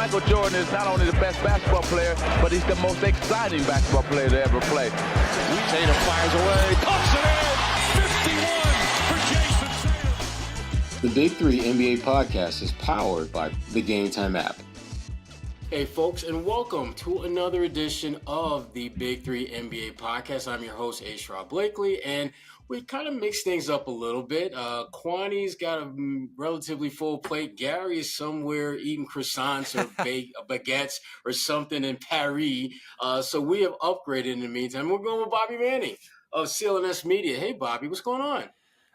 Michael Jordan is not only the best basketball player, but he's the most exciting basketball player to ever play. Tatum fires away, pumps it in, 51 for Jayson Tatum. The Big Three NBA podcast is powered by the Game Time app. Hey folks, and welcome to another edition of the Big Three NBA podcast. I'm your host, Sherrod Blakely, and we kind of mixed things up a little bit. Kwani's got a relatively full plate. Gary is somewhere eating croissants or baguettes or something in Paris. So we have upgraded in the meantime. We're going with Bobby Manning of CLNS Media. Hey, Bobby, what's going on?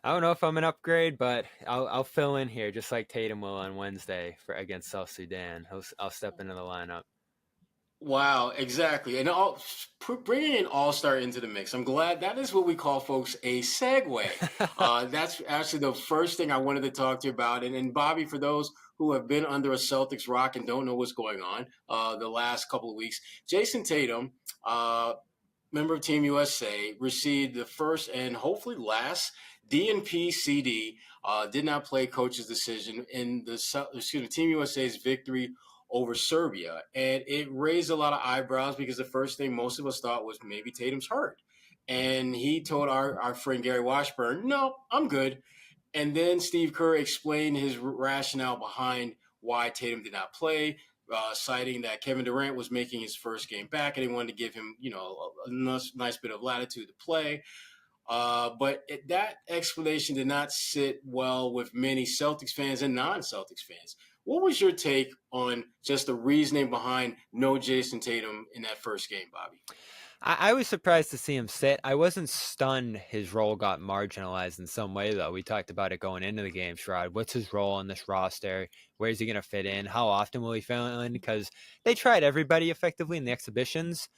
I don't know if I'm an upgrade, but I'll fill in here just like Tatum will on Wednesday against South Sudan. I'll step into the lineup. Wow, exactly. And bringing an all-star into the mix. I'm glad that is what we call, folks, a segue. That's actually the first thing I wanted to talk to you about. And Bobby, for those who have been under a Celtics rock and don't know what's going on the last couple of weeks, Jayson Tatum, member of Team USA, received the first and hopefully last DNP CD, did not play coach's decision in the Team USA's victory over Serbia. And it raised a lot of eyebrows because the first thing most of us thought was maybe Tatum's hurt. And he told our friend Gary Washburn, no, I'm good. And then Steve Kerr explained his rationale behind why Tatum did not play, citing that Kevin Durant was making his first game back and he wanted to give him, a nice bit of latitude to play. But that explanation did not sit well with many Celtics fans and non-Celtics fans. What was your take on just the reasoning behind no Jayson Tatum in that first game, Bobby? I was surprised to see him sit. I wasn't stunned his role got marginalized in some way, though. We talked about it going into the game, Sherrod. What's his role on this roster? Where's he going to fit in? How often will he fit in? Because they tried everybody effectively in the exhibitions,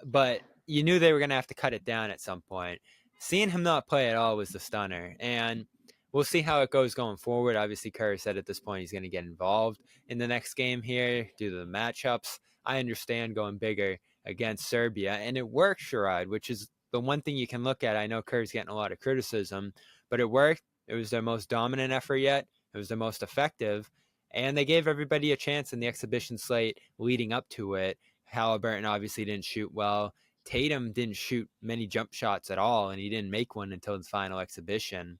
but you knew they were going to have to cut it down at some point. Seeing him not play at all was the stunner, and we'll see how it goes going forward. Obviously, Kerr said at this point he's going to get involved in the next game here due to the matchups. I understand going bigger against Serbia, and it worked, Sherrod, which is the one thing you can look at. I know Kerr's getting a lot of criticism, but it worked. It was their most dominant effort yet. It was their most effective, and they gave everybody a chance in the exhibition slate leading up to it. Halliburton obviously didn't shoot well. Tatum didn't shoot many jump shots at all, and he didn't make one until his final exhibition,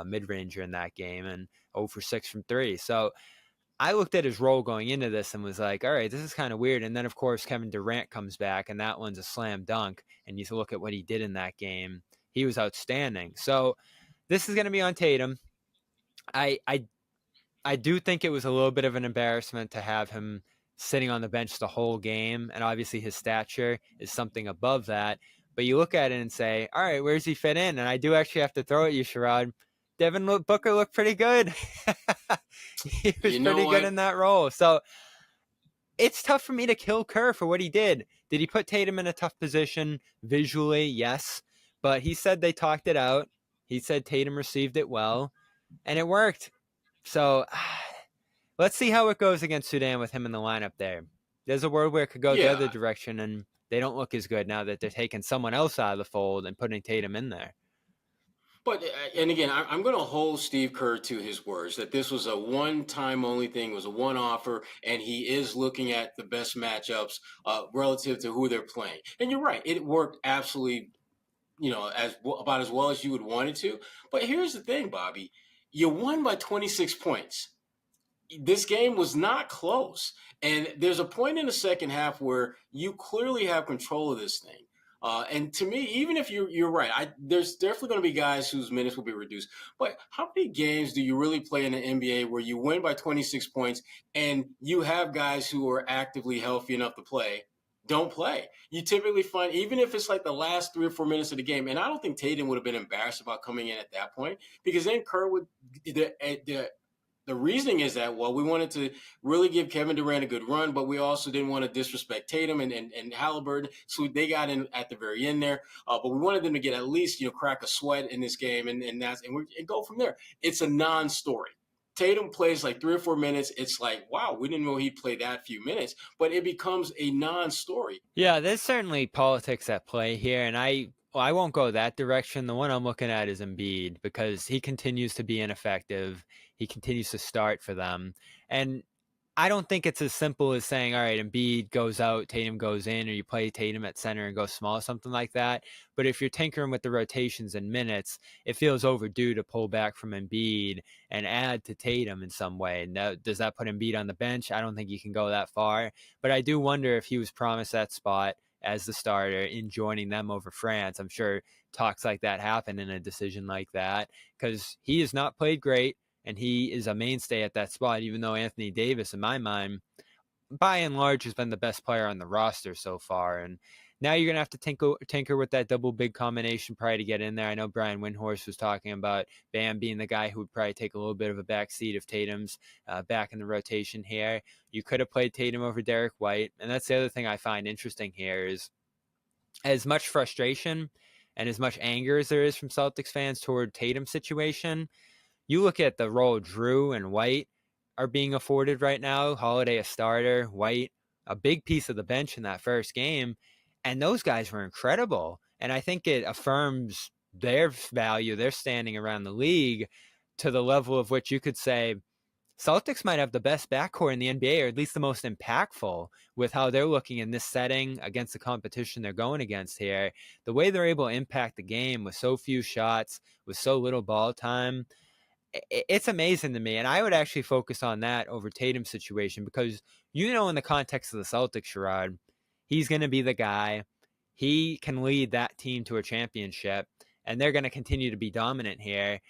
mid-ranger in that game, and 0 for 6 from 3. So I looked at his role going into this and was like, all right, this is kind of weird. And then, of course, Kevin Durant comes back, and that one's a slam dunk. And you look at what he did in that game. He was outstanding. So this is going to be on Tatum. I do think it was a little bit of an embarrassment to have him sitting on the bench the whole game, and obviously his stature is something above that. But you look at it and say, all right, where's he fit in? And I do actually have to throw at you, Sherrod. Devin Booker looked pretty good. He was pretty good in that role. So it's tough for me to kill Kerr for what he did. Did he put Tatum in a tough position visually? Yes. But he said they talked it out. He said Tatum received it well, and it worked. So let's see how it goes against Sudan with him in the lineup there. There's a world where it could go the other direction, and they don't look as good now that they're taking someone else out of the fold and putting Tatum in there. But, and again, I'm going to hold Steve Kerr to his words that this was a one-time only thing, it was a one-offer, and he is looking at the best matchups relative to who they're playing. And you're right, it worked absolutely, about as well as you would want it to. But here's the thing, Bobby. You won by 26 points. This game was not close. And there's a point in the second half where you clearly have control of this thing. And to me, even if you're right, there's definitely going to be guys whose minutes will be reduced. But how many games do you really play in the NBA where you win by 26 points and you have guys who are actively healthy enough to play don't play? You typically find, even if it's like the last 3 or 4 minutes of the game, and I don't think Tatum would have been embarrassed about coming in at that point, because then Kerr would the reasoning is that, well, we wanted to really give Kevin Durant a good run, but we also didn't want to disrespect Tatum and Halliburton. So they got in at the very end there. But we wanted them to get at least, crack a sweat in this game and go from there. It's a non-story. Tatum plays like 3 or 4 minutes. It's like, wow, we didn't know he'd play that few minutes, but it becomes a non-story. Yeah, there's certainly politics at play here. And I won't go that direction. The one I'm looking at is Embiid, because he continues to be ineffective. He continues to start for them. And I don't think it's as simple as saying, all right, Embiid goes out, Tatum goes in, or you play Tatum at center and go small, something like that. But if you're tinkering with the rotations and minutes, it feels overdue to pull back from Embiid and add to Tatum in some way. And does that put Embiid on the bench? I don't think you can go that far. But I do wonder if he was promised that spot as the starter in joining them over France. I'm sure talks like that happen in a decision like that, because he has not played great. And he is a mainstay at that spot, even though Anthony Davis, in my mind, by and large, has been the best player on the roster so far. And now you're going to have to tinker with that double big combination probably to get in there. I know Brian Windhorst was talking about Bam being the guy who would probably take a little bit of a backseat if Tatum's back in the rotation here. You could have played Tatum over Derek White. And that's the other thing I find interesting here is as much frustration and as much anger as there is from Celtics fans toward Tatum's situation, you look at the role Drew and White are being afforded right now. Holiday a starter, White a big piece of the bench in that first game, and those guys were incredible. And I think it affirms their value, their standing around the league to the level of which you could say Celtics might have the best backcourt in the NBA, or at least the most impactful, with how they're looking in this setting against the competition they're going against here. The way they're able to impact the game with so few shots, with so little ball time, it's amazing to me. And I would actually focus on that over Tatum's situation because, in the context of the Celtics, Sherrod, he's going to be the guy. He can lead that team to a championship, and they're going to continue to be dominant here.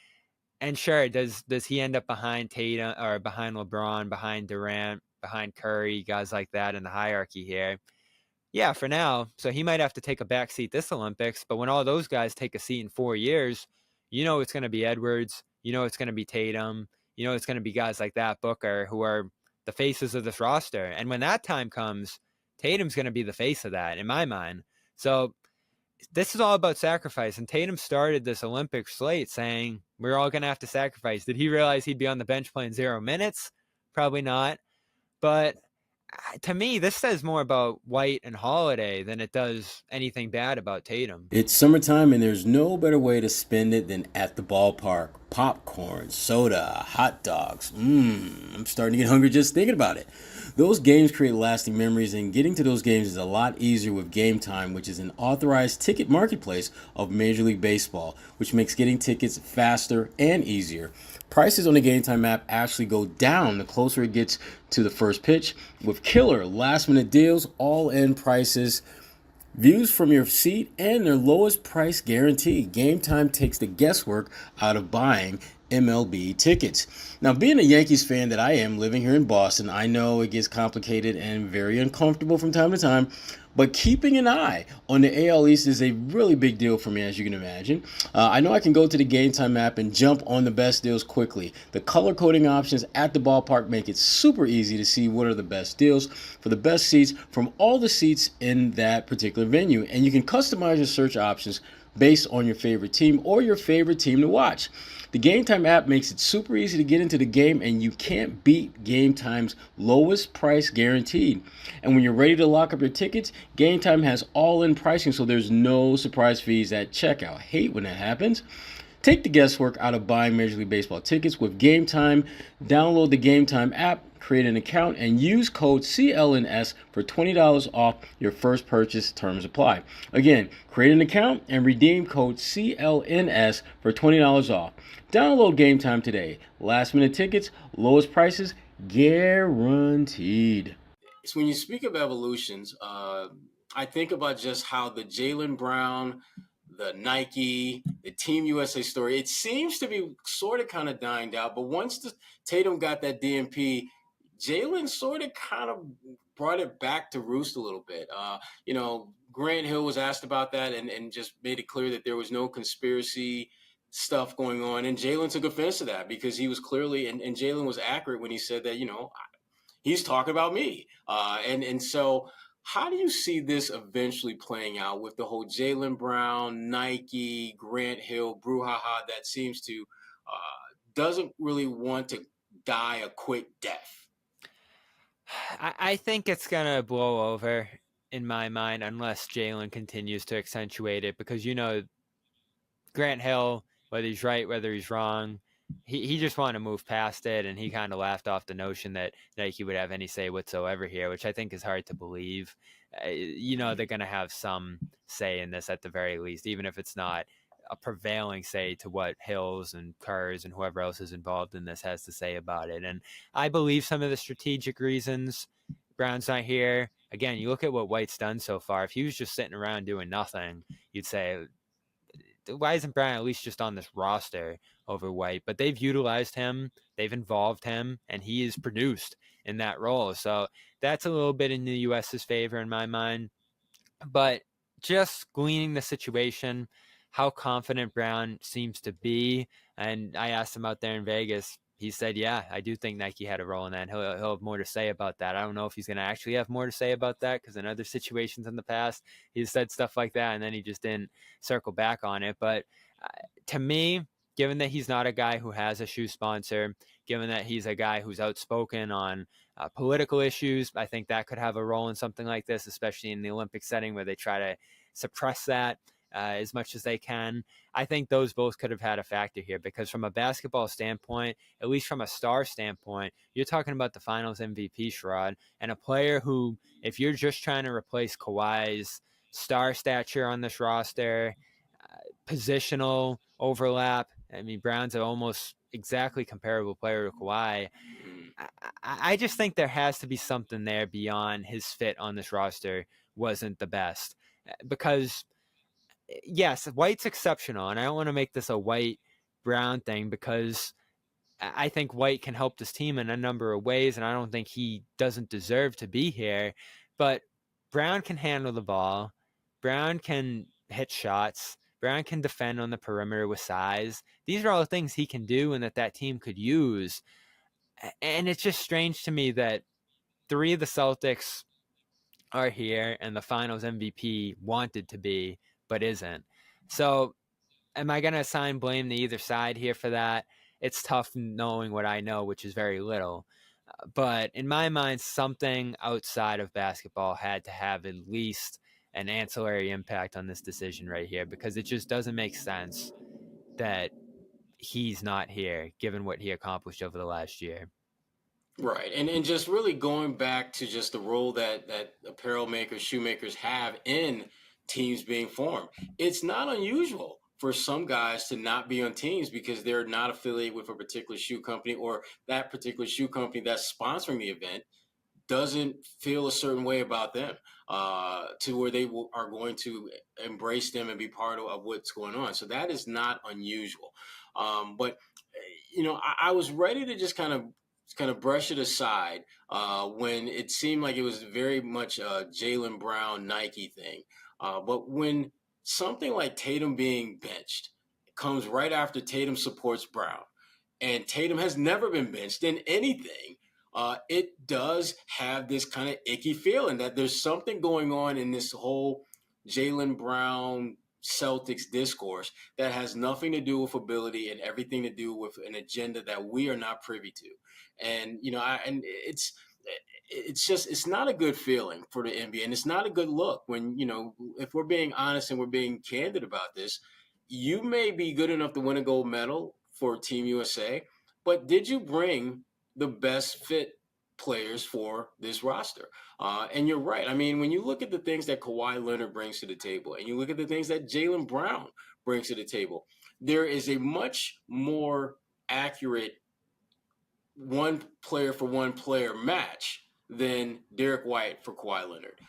And sure, does he end up behind Tatum or behind LeBron, behind Durant, behind Curry, guys like that in the hierarchy here? Yeah, for now. So he might have to take a back seat this Olympics, but when all those guys take a seat in 4 years, it's going to be Edwards, it's going to be Tatum, it's going to be guys like that, Booker, who are the faces of this roster. And when that time comes, Tatum's going to be the face of that, in my mind. So this is all about sacrifice. And Tatum started this Olympic slate saying, we're all going to have to sacrifice. Did he realize he'd be on the bench playing 0 minutes? Probably not. But to me, this says more about White and Holiday than it does anything bad about Tatum. It's summertime and there's no better way to spend it than at the ballpark. Popcorn, soda, hot dogs. I'm starting to get hungry just thinking about it. Those games create lasting memories, and getting to those games is a lot easier with Game Time, which is an authorized ticket marketplace of Major League Baseball, which makes getting tickets faster and easier. Prices on the Game Time app actually go down the closer it gets to the first pitch, with killer last-minute deals, all-in prices, views from your seat, and their lowest price guarantee. Game Time takes the guesswork out of buying MLB tickets. Now, being a Yankees fan that I am, living here in Boston, I know it gets complicated and very uncomfortable from time to time, but keeping an eye on the AL East is a really big deal for me, as you can imagine. I know I can go to the Game Time app and jump on the best deals quickly. The color coding options at the ballpark make it super easy to see what are the best deals for the best seats from all the seats in that particular venue. And you can customize your search options based on your favorite team or your favorite team to watch. The Game Time app makes it super easy to get into the game, and you can't beat Game Time's lowest price guaranteed. And when you're ready to lock up your tickets, Game Time has all-in pricing, so there's no surprise fees at checkout. Hate when that happens. Take the guesswork out of buying Major League Baseball tickets with Game Time. Download the Game Time app, create an account, and use code CLNS for $20 off your first purchase. Terms apply. Again, create an account and redeem code CLNS for $20 off. Download Game Time today. Last minute tickets, lowest prices, guaranteed. So when you speak of evolutions, I think about just how the Jaylen Brown, the Nike, the Team USA story, it seems to be sort of kind of dying out. But once Tatum got that DNP, Jaylen sort of kind of brought it back to roost a little bit. Grant Hill was asked about that and just made it clear that there was no conspiracy stuff going on. And Jaylen took offense to that because he was clearly, and Jaylen was accurate when he said that, he's talking about me. And so how do you see this eventually playing out with the whole Jaylen Brown, Nike, Grant Hill brouhaha that seems to doesn't really want to die a quick death? I think it's going to blow over in my mind unless Jaylen continues to accentuate it because, Grant Hill, whether he's right, whether he's wrong, he just wanted to move past it, and he kind of laughed off the notion that Nike would have any say whatsoever here, which I think is hard to believe. They're going to have some say in this at the very least, even if it's not a prevailing say to what Hills and Kerrs and whoever else is involved in this has to say about it. And I believe some of the strategic reasons Brown's not here. Again, you look at what White's done so far. If he was just sitting around doing nothing, you'd say, why isn't Brown at least just on this roster over White? But they've utilized him, they've involved him, and he is produced in that role. So that's a little bit in the U.S.'s favor in my mind. But just gleaning the situation, how confident Brown seems to be, and I asked him out there in Vegas, he said, yeah, I do think Nike had a role in that. And he'll have more to say about that. I don't know if he's going to actually have more to say about that, because in other situations in the past, he's said stuff like that, and then he just didn't circle back on it. But to me, given that he's not a guy who has a shoe sponsor, given that he's a guy who's outspoken on political issues, I think that could have a role in something like this, especially in the Olympic setting where they try to suppress that as much as they can. I think those both could have had a factor here, because from a basketball standpoint, at least from a star standpoint, you're talking about the finals MVP, Sherrod, and a player who, if you're just trying to replace Kawhi's star stature on this roster, positional overlap, I mean, Brown's an almost exactly comparable player to Kawhi. I just think there has to be something there beyond his fit on this roster wasn't the best. Because yes, White's exceptional, and I don't want to make this a White-Brown thing, because I think White can help this team in a number of ways, and I don't think he doesn't deserve to be here. But Brown can handle the ball. Brown can hit shots. Brown can defend on the perimeter with size. These are all the things he can do and that team could use. And it's just strange to me that 3 of the Celtics are here and the finals MVP wanted to be, but isn't. So am I going to assign blame to either side here for that? It's tough knowing what I know, which is very little. But in my mind, something outside of basketball had to have at least an ancillary impact on this decision right here, because it just doesn't make sense that he's not here, given what he accomplished over the last year. Right. And just really going back to just the role that apparel makers, shoemakers have in teams being formed. It's not unusual for some guys to not be on teams because they're not affiliated with a particular shoe company, or that particular shoe company that's sponsoring the event doesn't feel a certain way about them, to where they are going to embrace them and be part of what's going on. So that is not unusual. But I was ready to just kind of brush it aside when it seemed like it was very much a Jaylen Brown Nike thing. But when something like Tatum being benched comes right after Tatum supports Brown, and Tatum has never been benched in anything, it does have this kind of icky feeling that there's something going on in this whole Jaylen Brown Celtics discourse that has nothing to do with ability and everything to do with an agenda that we are not privy to. And, it's not a good feeling for the NBA, and it's not a good look when, if we're being honest and we're being candid about this, you may be good enough to win a gold medal for Team USA, but did you bring the best fit players for this roster? And you're right. I mean, when you look at the things that Kawhi Leonard brings to the table, and you look at the things that Jaylen Brown brings to the table, there is a much more accurate one player for one player match than Derek White for Kawhi Leonard.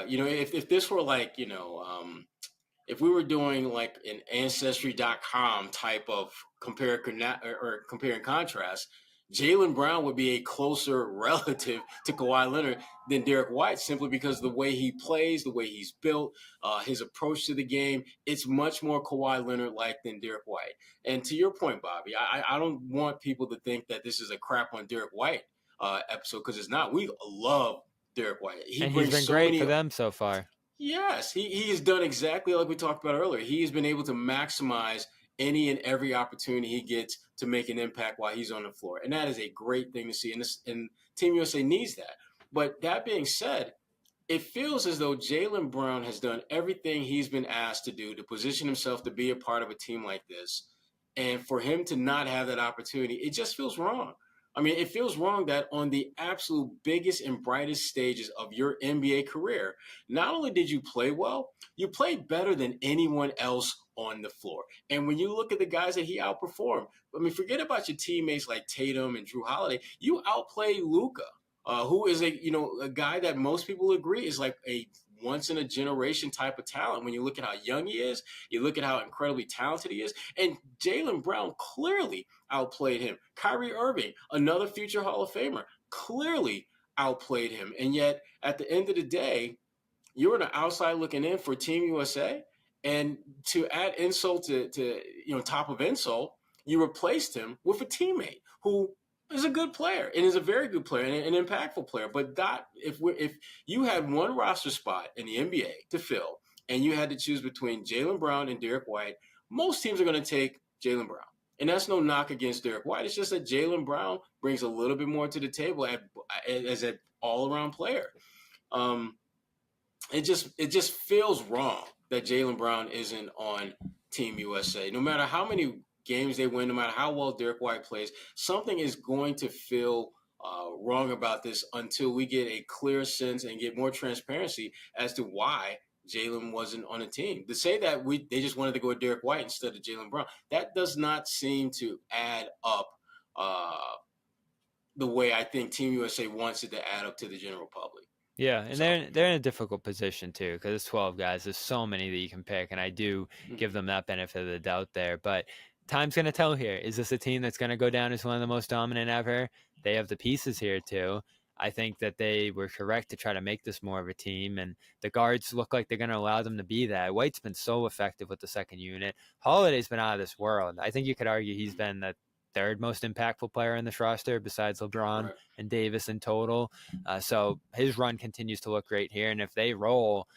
If this were like, if we were doing like an Ancestry.com type of compare and contrast, Jaylen Brown would be a closer relative to Kawhi Leonard than Derek White, simply because of the way he plays, the way he's built, his approach to the game. It's much more Kawhi Leonard-like than Derek White. And to your point, Bobby, I don't want people to think that this is a crap on Derek White episode, because it's not. We love Derek White. He's been great for them so far. Yes, he has done exactly like we talked about earlier. He has been able to maximize any and every opportunity he gets to make an impact while he's on the floor. And that is a great thing to see. And Team USA needs that. But that being said, it feels as though Jaylen Brown has done everything he's been asked to do to position himself to be a part of a team like this. And for him to not have that opportunity, it just feels wrong. I mean, it feels wrong that on the absolute biggest and brightest stages of your NBA career, not only did you play well, you played better than anyone else on the floor. And when you look at the guys that he outperformed, I mean, forget about your teammates like Tatum and Drew Holiday. You outplayed Luka, who is a guy that most people agree is like a once in a generation type of talent. When you look at how young he is, you look at how incredibly talented he is, and Jaylen Brown clearly outplayed him. Kyrie Irving, another future Hall of Famer, clearly outplayed him. And yet, at the end of the day, you're on the outside looking in for Team USA, and to add insult to top of insult, you replaced him with a teammate who is a good player and is a very good player and an impactful player. But if you had one roster spot in the NBA to fill, and you had to choose between Jaylen Brown and Derek White, most teams are going to take Jaylen Brown. And that's no knock against Derek White. It's just that Jaylen Brown brings a little bit more to the table as an all-around player. It just feels wrong that Jaylen Brown isn't on Team USA. No matter how many games they win, no matter how well Derek White plays, something is going to feel wrong about this until we get a clear sense and get more transparency as to why Jaylen wasn't on the team. To say that they just wanted to go with Derek White instead of Jaylen Brown, that does not seem to add up the way I think Team USA wants it to add up to the general public. Yeah, and they're in a difficult position too, because it's 12 guys. There's so many that you can pick, and I do give them that benefit of the doubt there. But time's going to tell here. Is this a team that's going to go down as one of the most dominant ever? They have the pieces here too. I think that they were correct to try to make this more of a team, and the guards look like they're going to allow them to be that. White's been so effective with the second unit. Holiday's been out of this world. I think you could argue he's been the third most impactful player in this roster besides LeBron and Davis in total. So his run continues to look great here. And if they roll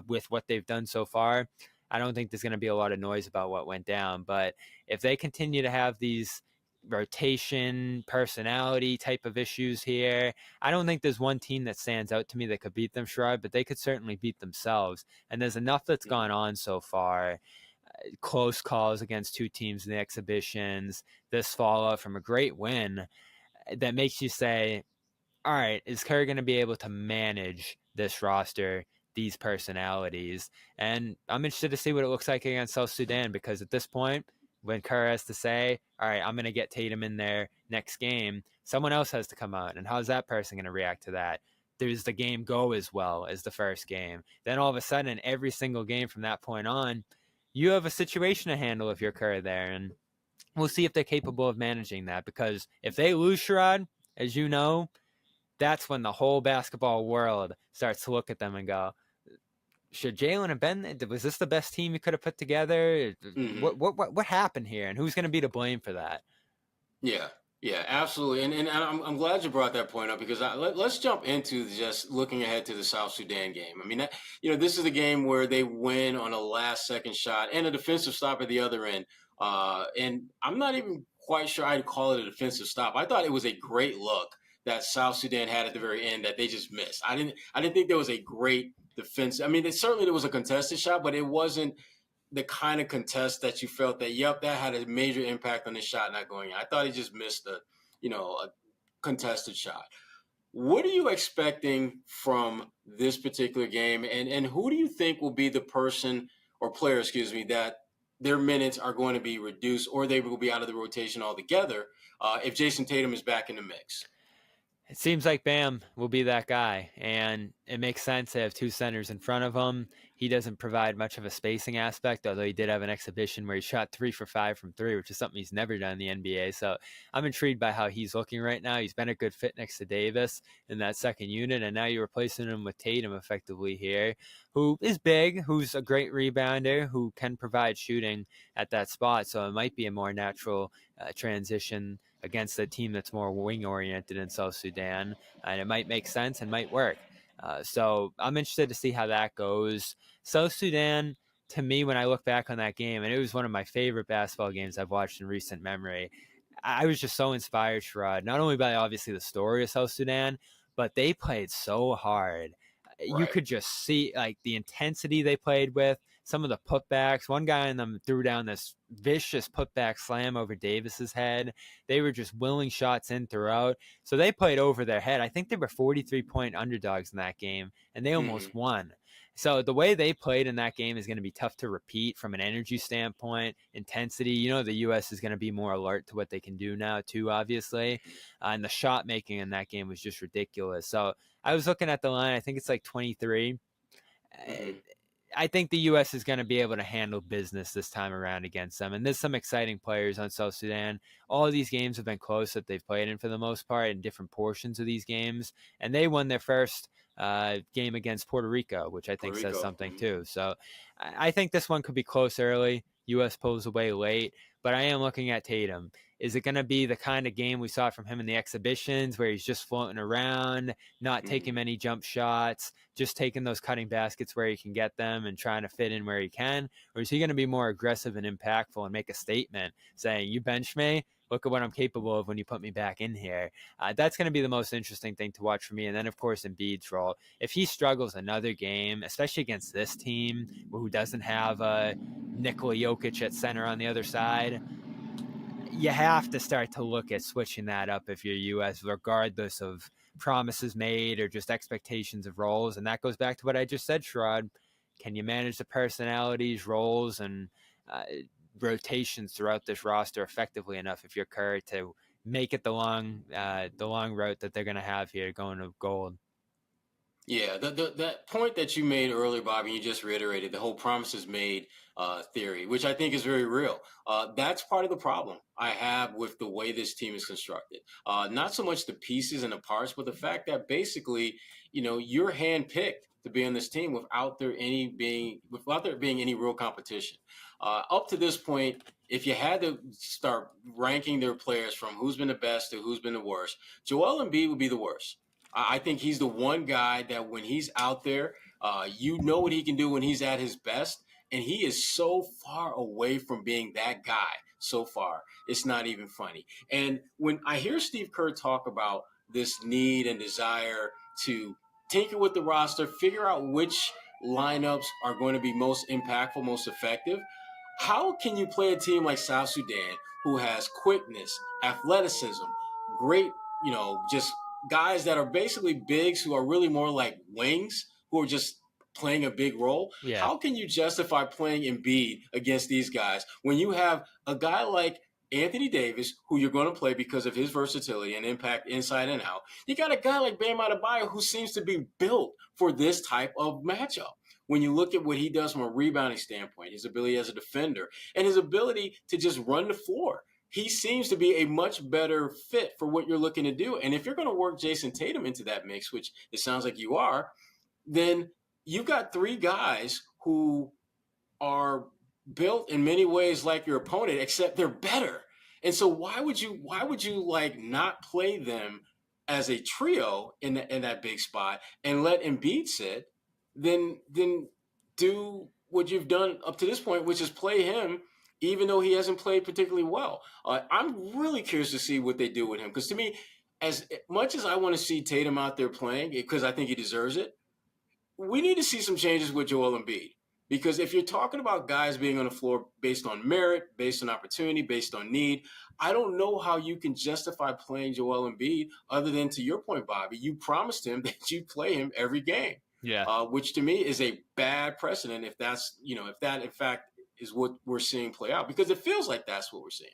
with what they've done so far, I don't think there's going to be a lot of noise about what went down. But if they continue to have these rotation, personality type of issues here, I don't think there's one team that stands out to me that could beat them, Sherrod, but they could certainly beat themselves. And there's enough that's gone on so far. Close calls against two teams in the exhibitions, this fallout from a great win, that makes you say, all right, is Kerr going to be able to manage this roster, these personalities? And I'm interested to see what it looks like against South Sudan, because at this point, when Kerr has to say, all right, I'm going to get Tatum in there next game, someone else has to come out. And how's that person going to react to that? Does the game go as well as the first game? Then all of a sudden, every single game from that point on, you have a situation to handle if you're Kerr there, and we'll see if they're capable of managing that, because if they lose, Sherrod, as you know, that's when the whole basketball world starts to look at them and go, should Jaylen have been there? Was this the best team you could have put together? Mm-hmm. What happened here, and who's going to be to blame for that? Yeah, absolutely. And I'm glad you brought that point up, because let's jump into just looking ahead to the South Sudan game. I mean, this is a game where they win on a last-second shot and a defensive stop at the other end. And I'm not even quite sure I'd call it a defensive stop. I thought it was a great look that South Sudan had at the very end that they just missed. I didn't think there was a great defense. I mean, there was a contested shot, but it wasn't the kind of contest that you felt that, yep, that had a major impact on the shot not going in. I thought he just missed a contested shot. What are you expecting from this particular game? And who do you think will be the person or player, that their minutes are going to be reduced, or they will be out of the rotation altogether if Jayson Tatum is back in the mix? It seems like Bam will be that guy, and it makes sense to have two centers in front of him. He doesn't provide much of a spacing aspect, although he did have an exhibition where he shot 3 for 5 from 3, which is something he's never done in the NBA. So I'm intrigued by how he's looking right now. He's been a good fit next to Davis in that second unit, and now you're replacing him with Tatum effectively here, who is big, who's a great rebounder, who can provide shooting at that spot. So it might be a more natural transition against a team that's more wing-oriented in South Sudan, and it might make sense and might work. So I'm interested to see how that goes. South Sudan, to me, when I look back on that game, and it was one of my favorite basketball games I've watched in recent memory, I was just so inspired, Sherrod, not only by obviously the story of South Sudan, but they played so hard. You could just see like the intensity they played with, some of the putbacks. One guy in them threw down this vicious putback slam over Davis's head. They were just willing shots in throughout. So they played over their head. I think they were 43-point underdogs in that game, and they almost won. So the way they played in that game is going to be tough to repeat from an energy standpoint, intensity. You know, the U.S. is going to be more alert to what they can do now, too, obviously. And the shot making in that game was just ridiculous. So I was looking at the line. I think it's like 23. I think the U.S. is going to be able to handle business this time around against them. And there's some exciting players on South Sudan. All of these games have been close that they've played in for the most part in different portions of these games. And they won their first game against Puerto Rico, which I think says something too. So I think this one could be close early. U.S. pulls away late. But I am looking at Tatum. Is it going to be the kind of game we saw from him in the exhibitions where he's just floating around, not taking many jump shots, just taking those cutting baskets where he can get them and trying to fit in where he can? Or is he going to be more aggressive and impactful and make a statement saying, you bench me, look at what I'm capable of when you put me back in here? That's going to be the most interesting thing to watch for me. And then, of course, Embiid's role. If he struggles another game, especially against this team who doesn't have Nikola Jokic at center on the other side, you have to start to look at switching that up if you're U.S., regardless of promises made or just expectations of roles. And that goes back to what I just said, Sherrod. Can you manage the personalities, roles, and rotations throughout this roster effectively enough if you're Kerr to make it the long route that they're going to have here going to gold? Yeah, that point that you made earlier, Bobby, you just reiterated, the whole promises made theory, which I think is very real. That's part of the problem I have with the way this team is constructed. Not so much the pieces and the parts, but the fact that basically, you're handpicked to be on this team without there being any real competition. Up to this point, if you had to start ranking their players from who's been the best to who's been the worst, Joel Embiid would be the worst. I think he's the one guy that when he's out there, you know what he can do when he's at his best. And he is so far away from being that guy so far. It's not even funny. And when I hear Steve Kerr talk about this need and desire to tinker with the roster, figure out which lineups are going to be most impactful, most effective, how can you play a team like South Sudan who has quickness, athleticism, great, just guys that are basically bigs who are really more like wings who are just playing a big role? Yeah. How can you justify playing Embiid against these guys when you have a guy like Anthony Davis, who you're going to play because of his versatility and impact inside and out? You got a guy like Bam Adebayo who seems to be built for this type of matchup. When you look at what he does from a rebounding standpoint, his ability as a defender, and his ability to just run the floor, he seems to be a much better fit for what you're looking to do. And if you're going to work Jayson Tatum into that mix, which it sounds like you are, then you've got three guys who are built in many ways like your opponent, except they're better. And so why would you like not play them as a trio in that big spot and let Embiid sit, then do what you've done up to this point, which is play him even though he hasn't played particularly well. I'm really curious to see what they do with him, because to me, as much as I want to see Tatum out there playing, because I think he deserves it, we need to see some changes with Joel Embiid. Because if you're talking about guys being on the floor based on merit, based on opportunity, based on need, I don't know how you can justify playing Joel Embiid other than, to your point, Bobby, you promised him that you'd play him every game. Yeah. Which to me is a bad precedent if that's, if that in fact is what we're seeing play out, because it feels like that's what we're seeing.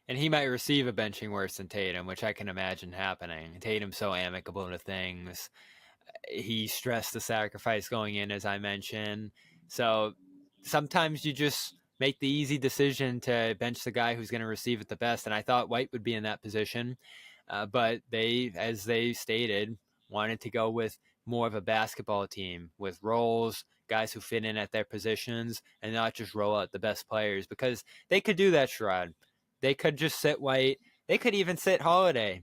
And he might receive a benching worse than Tatum, which I can imagine happening. Tatum's so amicable to things. He stressed the sacrifice going in, as I mentioned. So sometimes you just make the easy decision to bench the guy who's going to receive it the best. And I thought White would be in that position. But they, as they stated, wanted to go with more of a basketball team with roles, guys who fit in at their positions, and not just roll out the best players, because they could do that, Sherrod. They could just sit White. They could even sit Holiday,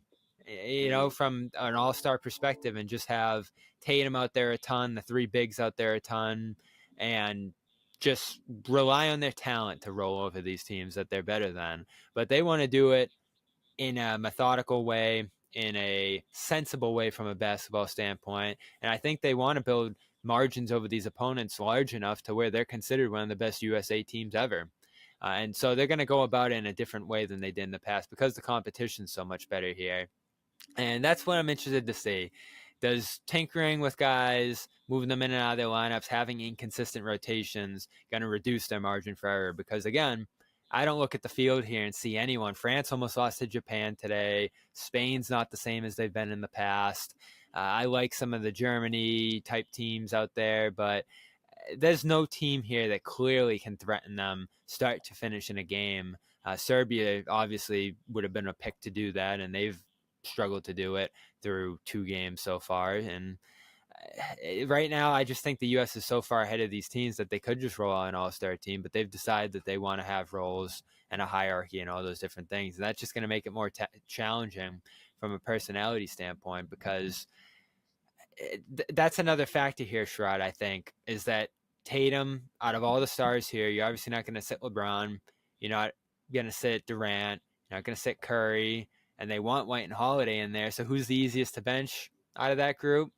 from an all-star perspective, and just have Tatum out there a ton, the three bigs out there a ton, and just rely on their talent to roll over these teams that they're better than. But they want to do it in a methodical way, in a sensible way from a basketball standpoint. And I think they want to build margins over these opponents large enough to where they're considered one of the best USA teams ever. And so they're going to go about it in a different way than they did in the past because the competition's so much better here. And that's what I'm interested to see. Does tinkering with guys, moving them in and out of their lineups, having inconsistent rotations, going to reduce their margin for error? Because again, I don't look at the field here and see anyone. France almost lost to Japan today. Spain's not the same as they've been in the past. I like some of the Germany type teams out there, but there's no team here that clearly can threaten them start to finish in a game. Serbia obviously would have been a pick to do that, and they've struggled to do it through 2 games so far. And right now, I just think the U.S. is so far ahead of these teams that they could just roll out an all-star team, but they've decided that they want to have roles and a hierarchy and all those different things. And that's just going to make it more challenging from a personality standpoint, because that's another factor here, Sherrod, I think, is that Tatum, out of all the stars here, you're obviously not going to sit LeBron. You're not going to sit Durant. You're not going to sit Curry. And they want White and Holiday in there. So who's the easiest to bench out of that group?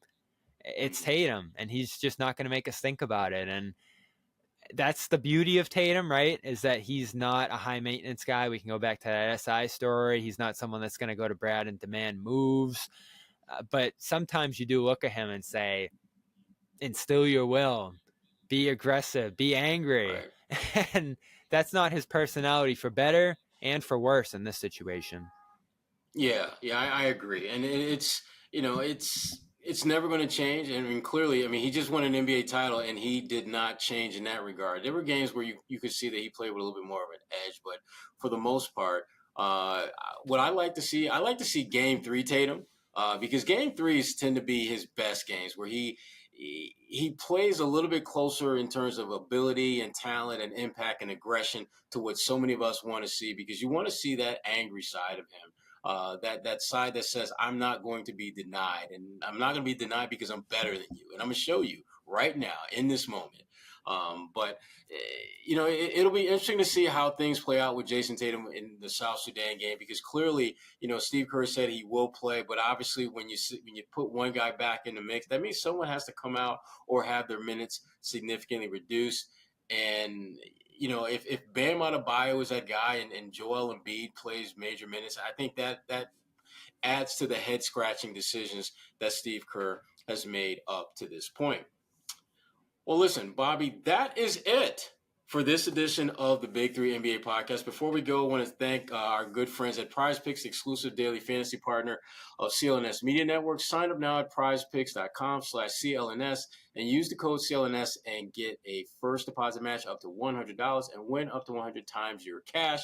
It's Tatum. And he's just not going to make us think about it. And that's the beauty of Tatum, right? Is that he's not a high maintenance guy. We can go back to that SI story. He's not someone that's going to go to Brad and demand moves. But sometimes you do look at him and say, instill your will, be aggressive, be angry. Right. And that's not his personality, for better and for worse in this situation. Yeah, I agree. And it's never going to change. I mean, clearly, he just won an NBA title, and he did not change in that regard. There were games where you could see that he played with a little bit more of an edge, but for the most part, what I like to see Game 3 Tatum, because Game 3s tend to be his best games, where he plays a little bit closer in terms of ability and talent and impact and aggression to what so many of us want to see, because you want to see that angry side of him. That side that says, I'm not going to be denied, and I'm not going to be denied because I'm better than you, and I'm going to show you right now in this moment. But it'll be interesting to see how things play out with Jayson Tatum in the South Sudan game, because clearly, Steve Kerr said he will play, but obviously when you put one guy back in the mix, that means someone has to come out or have their minutes significantly reduced. And if Bam Adebayo is that guy and Joel Embiid plays major minutes, I think that adds to the head-scratching decisions that Steve Kerr has made up to this point. Well, listen, Bobby, that is it for this edition of the Big 3 NBA podcast. Before we go, I want to thank our good friends at PrizePicks, the exclusive daily fantasy partner of CLNS Media Network. Sign up now at prizepicks.com/CLNS and use the code CLNS and get a first deposit match up to $100 and win up to 100 times your cash.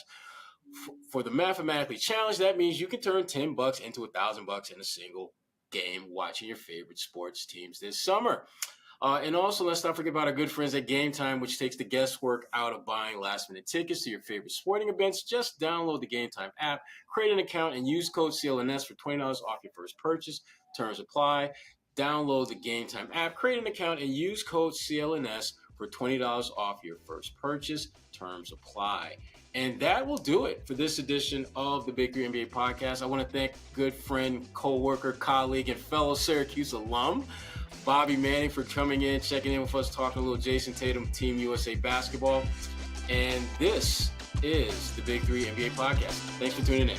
For the mathematically challenged, that means you can turn $10 into $1,000 in a single game watching your favorite sports teams this summer. And also, let's not forget about our good friends at Game Time, which takes the guesswork out of buying last-minute tickets to your favorite sporting events. Just download the Game Time app, create an account, and use code CLNS for $20 off your first purchase. Terms apply. Download the Game Time app, create an account, and use code CLNS for $20 off your first purchase. Terms apply. And that will do it for this edition of the Big 3 NBA podcast. I want to thank good friend, co-worker, colleague, and fellow Syracuse alum, Bobby Manning, for coming in, checking in with us, talking a little Jayson Tatum, Team USA basketball. And this is the Big 3 NBA podcast. Thanks for tuning in.